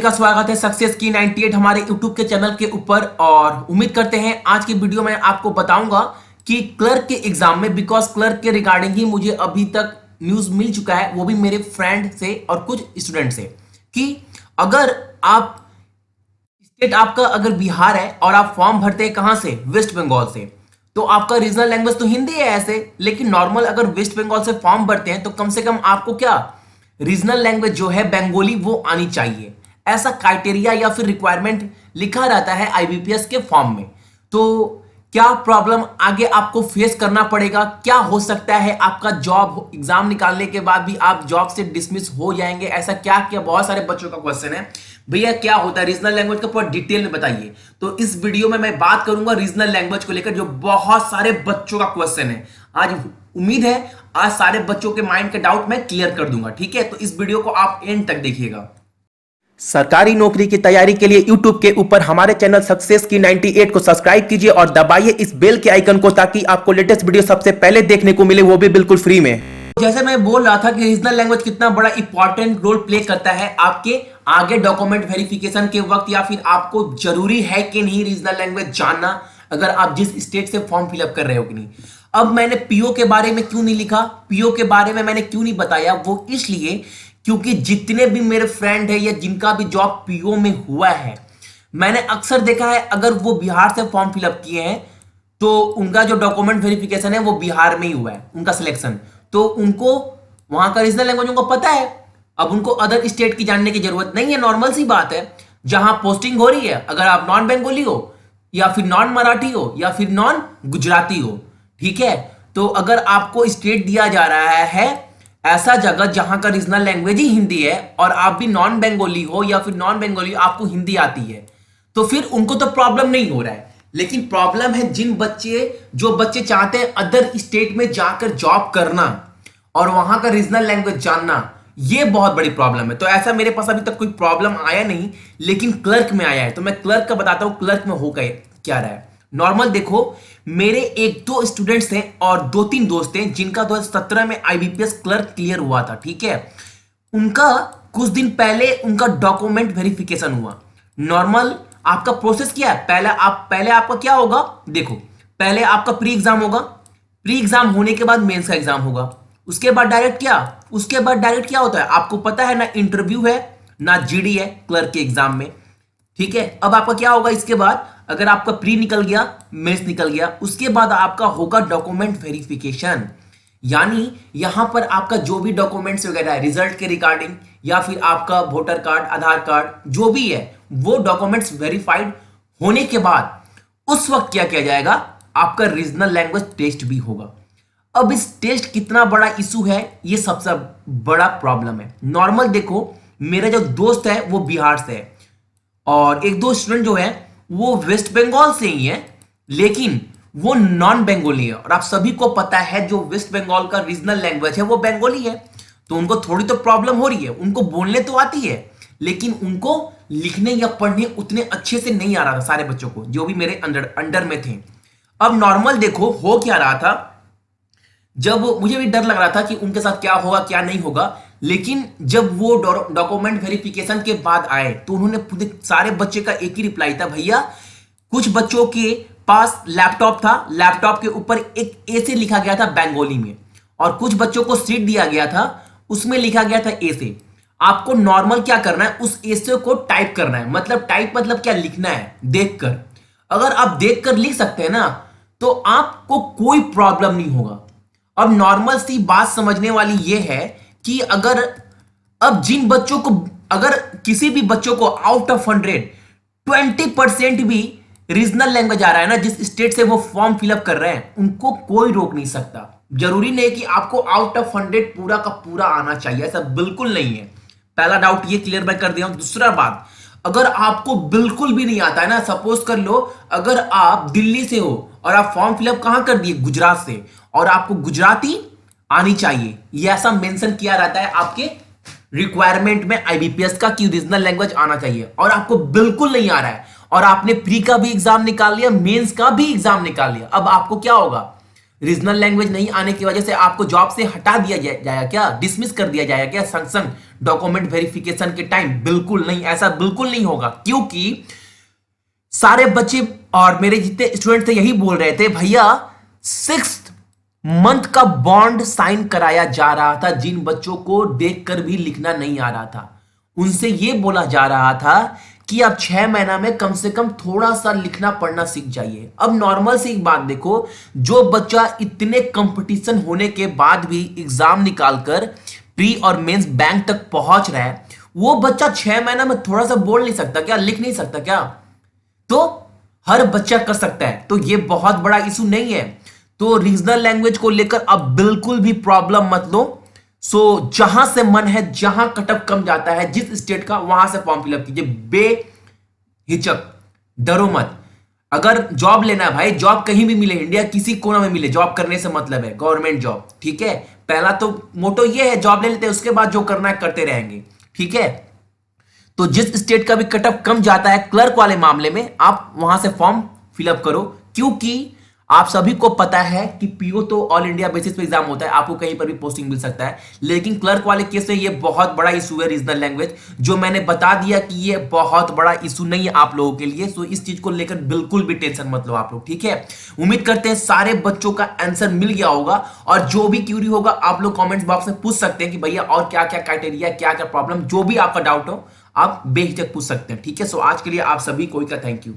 का स्वागत है सक्सेस की 98 हमारे यूट्यूब के चैनल के ऊपर। और उम्मीद करते हैं आज की वीडियो में आपको बताऊंगा कि क्लर्क के एग्जाम में, बिकॉज क्लर्क के रिगार्डिंग ही मुझे अभी तक न्यूज मिल चुका है, वो भी मेरे फ्रेंड से और कुछ स्टूडेंट से, कि अगर आप स्टेट आपका अगर बिहार है और आप फॉर्म भरते हैं कहां से, वेस्ट बंगाल से, तो आपका रीजनल लैंग्वेज तो हिंदी है ऐसे, लेकिन नॉर्मल अगर वेस्ट बंगाल से फॉर्म भरते हैं तो कम से कम आपको क्या रीजनल लैंग्वेज जो है बंगाली वो आनी चाहिए। ऐसा क्राइटेरिया या फिर रिक्वायरमेंट लिखा रहता है आईबीपीएस के फॉर्म में। तो क्या प्रॉब्लम आगे आपको फेस करना पड़ेगा, क्या हो सकता है आपका जॉब एग्जाम निकालने के बाद भी आप जॉब से डिसमिस हो जाएंगे, ऐसा क्या क्या बहुत सारे बच्चों का क्वेश्चन है भैया क्या होता है रीजनल लैंग्वेज का, पूरा डिटेल में बताइए। तो इस वीडियो में मैं बात करूंगा रीजनल लैंग्वेज को लेकर, जो बहुत सारे बच्चों का क्वेश्चन है। आज उम्मीद है आज सारे बच्चों के माइंड के डाउट मैं क्लियर कर दूंगा, ठीक है। तो इस वीडियो को आप एंड तक देखिएगा। सरकारी नौकरी की तैयारी के लिए YouTube के ऊपर हमारे चैनल सक्सेस की 98 को सब्सक्राइब कीजिए और दबाइए इस बेल के आइकन को, ताकि आपको लेटेस्ट वीडियो सबसे पहले देखने को मिले, वो भी बिल्कुल फ्री में। जैसे मैं बोल रहा था कि रीजनल लैंग्वेज कितना बड़ा इंपॉर्टेंट रोल प्ले करता है आपके आगे डॉक्यूमेंट वेरिफिकेशन के वक्त, या फिर आपको जरूरी है कि नहीं रीजनल लैंग्वेज जानना अगर आप जिस स्टेट से फॉर्म फिलअप कर रहे हो कि नहीं। अब मैंने पीओ के बारे में क्यों नहीं लिखा, पीओ के बारे में मैंने क्यों नहीं बताया, वो इसलिए क्योंकि जितने भी मेरे फ्रेंड है या जिनका भी जॉब पीओ में हुआ है, मैंने अक्सर देखा है अगर वो बिहार से फॉर्म फिलअप किए हैं तो उनका जो डॉक्यूमेंट वेरिफिकेशन है वो बिहार में ही हुआ है, उनका सिलेक्शन, तो उनको वहां का रीजनल लैंग्वेज उनको पता है। अब उनको अदर स्टेट की जानने की जरूरत नहीं है, नॉर्मल सी बात है। जहां पोस्टिंग हो रही है, अगर आप नॉन बंगाली हो या फिर नॉन मराठी हो या फिर नॉन गुजराती हो, ठीक है, तो अगर आपको स्टेट दिया जा रहा है ऐसा जगह जहां का रीजनल लैंग्वेज ही हिंदी है और आप भी नॉन बंगाली हो या फिर नॉन बंगाली आपको हिंदी आती है, तो फिर उनको तो प्रॉब्लम नहीं हो रहा है। लेकिन प्रॉब्लम है जो बच्चे चाहते हैं अदर स्टेट में जाकर जॉब करना और वहां का रीजनल लैंग्वेज जानना, ये बहुत बड़ी प्रॉब्लम है। तो ऐसा मेरे पास अभी तक कोई प्रॉब्लम आया नहीं, लेकिन क्लर्क में आया है। तो मैं क्लर्क का बताता हूं क्लर्क में हो क्या रहा है। नॉर्मल देखो, मेरे एक दो स्टूडेंट्स हैं और दो तीन दोस्त हैं जिनका 2017 में आईबीपीएस क्लर्क क्लियर हुआ था, ठीक है। उनका कुछ दिन पहले उनका डॉक्यूमेंट वेरिफिकेशन हुआ। नॉर्मल आपका प्रोसेस क्या है, पहले आपका क्या होगा, देखो पहले आपका प्री एग्जाम होगा, प्री एग्जाम होने के बाद मेंस का एग्जाम होगा, उसके बाद डायरेक्ट क्या होता है आपको पता है ना, इंटरव्यू है ना जीडी है क्लर्क के एग्जाम में, ठीक है। अब आपका क्या होगा इसके बाद, अगर आपका प्री निकल गया, मेंस निकल गया, उसके बाद आपका होगा डॉक्यूमेंट वेरिफिकेशन। यानी यहां पर आपका जो भी डॉक्यूमेंट्स वगैरह है रिजल्ट के रिगार्डिंग या फिर आपका वोटर कार्ड, आधार कार्ड जो भी है, वो डॉक्यूमेंट्स वेरीफाइड होने के बाद उस वक्त क्या किया जाएगा, आपका रीजनल लैंग्वेज टेस्ट भी होगा। अब इस टेस्ट कितना बड़ा इशू है, ये सबसे बड़ा प्रॉब्लम है। नॉर्मल देखो, मेरा जो दोस्त है वो बिहार से है और एक दो स्टूडेंट जो है वो वेस्ट बंगाल से ही है, लेकिन वो नॉन बंगाली है। और आप सभी को पता है जो वेस्ट बंगाल का रीजनल लैंग्वेज है वो बंगाली है, तो उनको थोड़ी तो प्रॉब्लम हो रही है। उनको बोलने तो आती है, लेकिन उनको लिखने या पढ़ने उतने अच्छे से नहीं आ रहा था, सारे बच्चों को जो भी मेरे अंडर में थे। अब नॉर्मल देखो हो क्या रहा था, जब मुझे भी डर लग रहा था कि उनके साथ क्या होगा क्या नहीं होगा, लेकिन जब वो डॉक्यूमेंट वेरिफिकेशन के बाद आए तो उन्होंने पूरे सारे बच्चे का एक ही रिप्लाई था, भैया कुछ बच्चों के पास लैपटॉप था, लैपटॉप के ऊपर एक ए से लिखा गया था बंगाली में, और कुछ बच्चों को सीट दिया गया था उसमें लिखा गया था ए से। आपको नॉर्मल क्या करना है, उस ए से को टाइप करना है, मतलब क्या लिखना है देखकर। अगर आप देखकर लिख सकते हैं ना तो आपको कोई प्रॉब्लम नहीं होगा। अब नॉर्मल सी बात समझने वाली यह है कि अगर अब जिन बच्चों को, अगर किसी भी बच्चों को आउट ऑफ 100 20% भी रीजनल लैंग्वेज आ रहा है ना, जिस स्टेट से वो फॉर्म फिलअप कर रहे हैं, उनको कोई रोक नहीं सकता। जरूरी नहीं कि आपको आउट ऑफ 100 पूरा का पूरा आना चाहिए, ऐसा बिल्कुल नहीं है। पहला डाउट ये क्लियर मैं कर दिया हूं। दूसरा बात, अगर आपको बिल्कुल भी नहीं आता है ना, सपोज कर लो अगर आप दिल्ली से हो और आप फॉर्म फिलअप कहां कर दिए, गुजरात से, और आपको गुजराती आनी चाहिए, ये ऐसा मेंशन किया रहता है आपके रिक्वायरमेंट में आईबीपीएस का कि रीजनल लैंग्वेज आना चाहिए, और आपको बिल्कुल नहीं आ रहा है और आपने प्री का भी एग्जाम निकाल लिया, मेंस का भी एग्जाम निकाल लिया, अब आपको क्या होगा, रीजनल लैंग्वेज नहीं आने की वजह से आपको जॉब से हटा दिया जाएगा क्या, डिसमिस कर दिया जाएगा क्या संग संग डॉक्यूमेंट वेरिफिकेशन के टाइम? बिल्कुल नहीं, ऐसा बिल्कुल नहीं होगा, क्योंकि सारे बच्चे और मेरे जितने स्टूडेंट थे यही बोल रहे थे, भैया 6th मंथ का बॉन्ड साइन कराया जा रहा था। जिन बच्चों को देखकर भी लिखना नहीं आ रहा था उनसे यह बोला जा रहा था कि आप 6 महीना में कम से कम थोड़ा सा लिखना पढ़ना सीख जाइए। अब नॉर्मल सी एक बात देखो, जो बच्चा इतने कंपटीशन होने के बाद भी एग्जाम निकालकर प्री और मेंस बैंक तक पहुंच रहा है, वो बच्चा 6 महीना में थोड़ा सा बोल नहीं सकता क्या, लिख नहीं सकता क्या? तो हर बच्चा कर सकता है, तो ये बहुत बड़ा इशू नहीं है। तो रीजनल लैंग्वेज को लेकर अब बिल्कुल भी प्रॉब्लम मत लो। जहां से मन है, जहां कटअप कम जाता है जिस स्टेट का, वहां से फॉर्म फिलअप कीजिए बेहिचक, डरो मत। अगर जॉब लेना है भाई, जॉब कहीं भी मिले, इंडिया किसी कोना में मिले, जॉब करने से मतलब है गवर्नमेंट जॉब, ठीक है। पहला तो मोटो ये है, जॉब ले लेते हैं, उसके बाद जो करना है करते रहेंगे, ठीक है। तो जिस स्टेट का भी कटअप कम जाता है क्लर्क वाले मामले में, आप वहां से फॉर्म फिलअप करो, क्योंकि आप सभी को पता है कि पीओ तो ऑल इंडिया बेसिस पे एग्जाम होता है, आपको कहीं पर भी पोस्टिंग मिल सकता है। लेकिन क्लर्क वाले केस में ये बहुत बड़ा इशू है रीजनल लैंग्वेज, जो मैंने बता दिया कि ये बहुत बड़ा इशू नहीं है आप लोगों के लिए। सो इस चीज को लेकर बिल्कुल भी टेंशन मत लो आप लोग, ठीक है। उम्मीद करते हैं सारे बच्चों का आंसर मिल गया होगा, और जो भी क्यूरी होगा आप लोग कॉमेंट्स बॉक्स में पूछ सकते हैं कि भैया और क्या क्या क्राइटेरिया, क्या क्या प्रॉब्लम, जो भी आपका डाउट हो आप बेहिचक पूछ सकते हैं, ठीक है। सो आज के लिए आप सभी को थैंक यू।